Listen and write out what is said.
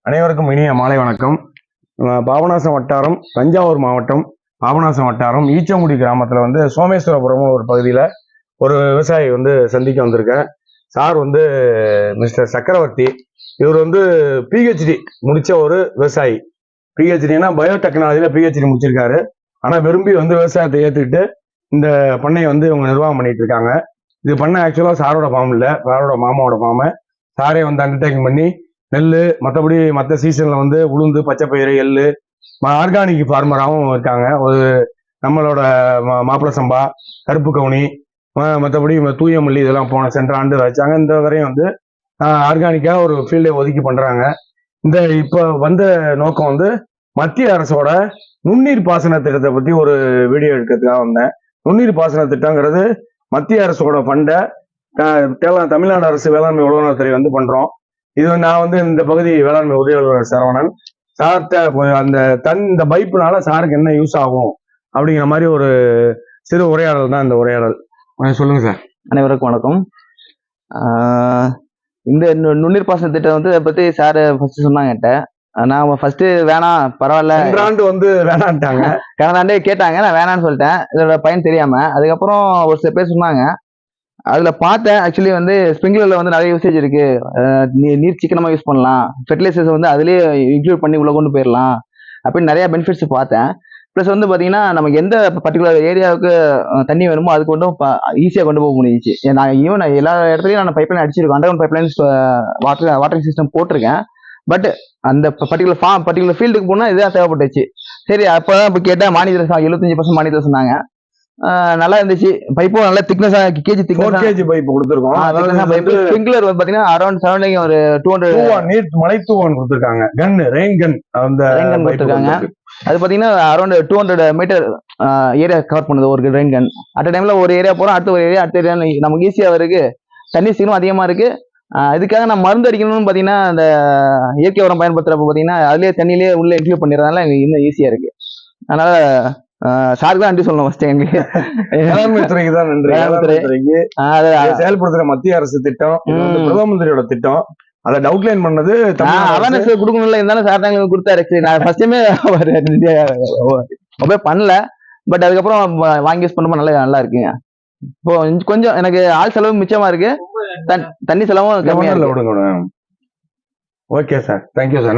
அனைவருக்கும் இனிய மாலை வணக்கம். பாபநாசம் வட்டாரம், தஞ்சாவூர் மாவட்டம் பாபநாசம் வட்டாரம் ஈச்சங்குடி கிராமத்தில் வந்து சோமேஸ்வரபுரம் ஒரு பகுதியில் ஒரு விவசாயி வந்து சந்திக்க வந்திருக்கேன். சார் வந்து மிஸ்டர் சக்கரவர்த்தி. இவர் வந்து பிஹெச்டி முடித்த ஒரு விவசாயி. பிஹெச்டினா பயோடெக்னாலஜியில் பிஹெச்டி முடிச்சிருக்காரு. ஆனால் விரும்பி வந்து விவசாயத்தை ஏற்றுக்கிட்டு இந்த பண்ணையை வந்து இவங்க நிர்வாகம் பண்ணிட்டு இருக்காங்க. இது பண்ண ஆக்சுவலாக சாரோட ஃபார்ம் இல்லை, சாரோட மாமாவோட ஃபார்மை. சாரே வந்து அண்டர்டேக்கிங் பண்ணி நெல், மற்றபடி மற்ற சீசனில் வந்து உளுந்து, பச்சைப்பயிறு, எள்ளு, ஆர்கானிக் ஃபார்மராகவும் இருக்காங்க. ஒரு நம்மளோட மாப்பிள சம்பா, கருப்பு கவுனி, மற்றபடி தூய மல்லி இதெல்லாம் போன சென்ற ஆண்டு வச்சாங்க. இந்த வரையும் வந்து ஆர்கானிக்காக ஒரு ஃபீல்டை ஒதுக்கி பண்ணுறாங்க. இந்த இப்போ வந்த நோக்கம் வந்து மத்திய அரசோட நுண்ணீர் பாசன திட்டத்தை பற்றி ஒரு வீடியோ எடுக்கிறதுக்காக வந்தேன். நுண்ணீர் பாசன திட்டங்கிறது மத்திய அரசோட ஃபண்டை தமிழ்நாடு அரசு வேளாண்மை உழவனர் துறை வந்து பண்ணுறோம். இது நான் வந்து இந்த பகுதி வேளாண்மை உதவி அலுவலர் சரவணன். சார்கிட்ட அந்த இந்த பைப்புனால சாருக்கு என்ன யூஸ் ஆகும் அப்படிங்கிற மாதிரி ஒரு சிறு உரையாடல் தான் இந்த உரையாடல். சொல்லுங்க சார். அனைவருக்கும் வணக்கம். இந்த நுண்ணீர் பாசன திட்டம் வந்து அதை பத்தி சார் ஃபர்ஸ்ட் சொன்னாங்க. நான் ஃபர்ஸ்ட் வேணாம், பரவாயில்ல, ஆண்டு வந்து வேணான்ட்டாங்க. கடந்த ஆண்டே கேட்டாங்க, நான் வேணான்னு சொல்லிட்டேன், இதோட பயன் தெரியாம. அதுக்கப்புறம் ஒரு சில பேர் சொன்னாங்க, அதுல பார்த்தேன். ஆக்சுவலி வந்து ஸ்ப்ரிங்க்லர்ல வந்து நிறைய யூசேஜ் இருக்கு. நீர் சிக்கனமா யூஸ் பண்ணலாம், ஃபெர்டிலைசர்ஸ் வந்து அதுலயே இன்க்ளூட் பண்ணி உள்ள கொண்டு போயிடலாம் அப்படின்னு நிறைய பெனிஃபிட்ஸ் பார்த்தேன். ப்ளஸ் வந்து பாத்தீங்கன்னா நமக்கு எந்த பர்டிகுலர் ஏரியாவுக்கு தண்ணி வேணுமோ அது கொண்டு ஈஸியா கொண்டு போக முடிஞ்சிச்சு. நான் ஈவன் எல்லா இடத்துலயும் நான் பைப்லைன் அடிச்சிருக்கேன், அண்டர்கிரவுண்ட் பைப்லைன் வாட்டரிங் சிஸ்டம் போட்டிருக்கேன். பட் அந்த பர்டிகுலர் ஃபீல்டுக்கு போனா இதுதான் தேவைப்பட்டுச்சு. சரி, அப்பதான் இப்ப கேட்டேன், மானியத்தில் 75% மானியத்தில் சொன்னாங்க. நல்லா இருந்துச்சு. பைப்பும் நல்லா திக்னஸா, கேஜி பைப் கொடுத்துருக்கோம். ஸ்ப்ரிங்க்லர் வந்து பாத்தீங்கன்னா அரௌண்ட் சரௌண்டிங் ஒரு 200 மலை தூவன் கொடுத்துருக்காங்க. ரெயின் கன் கொடுத்துருக்காங்க. அது பாத்தீங்கன்னா அரௌண்ட் 200 மீட்டர் ஏரியா கவர் பண்ணுது ஒரு ரெயின் கன். அட் டைம்ல ஒரு ஏரியா போறோம், அடுத்த ஒரு ஏரியா, அடுத்த ஏரியா நமக்கு ஈஸியா இருக்கு. தண்ணி சீக்கிரம் அதிகமா இருக்கு. இதுக்காக நான் மருந்து அடிக்கணும்னு பாத்தீங்கன்னா அந்த இயற்கை உரம் பயன்படுத்துறப்ப பாத்தீங்கன்னா அதுலயே தண்ணியிலேயே உள்ள இன்க்ளூட் பண்ணிடுறதுனால இன்னும் ஈஸியா இருக்கு. அதனால சாருக்கு தான் நன்றி சொல்லணும். ஃபர்ஸ்ட் எங்களுக்கு வேளாண்மை துறைக்கு தான் நன்றி. செயல்படுத்துற மத்திய அரசு திட்டம், பிரதம மந்திரியோட திட்டம், அதை அவுட்லைன் பண்ணது அவேர்னஸ் கொடுக்கணும்ல. இருந்தாலும் சார் தான் கொடுத்தாரு. நான் ஃபர்ஸ்ட் டைமே ஒபே பண்ணல, பட் அதுக்கப்புறம் வாங்கி யூஸ் பண்ணும்போது நல்லா இருக்குங்க. இப்போ கொஞ்சம் எனக்கு ஆள் செலவு மிச்சமா இருக்கு, தண்ணி செலவும் கம்மியா இருக்கு. Okay sir, thank you sir.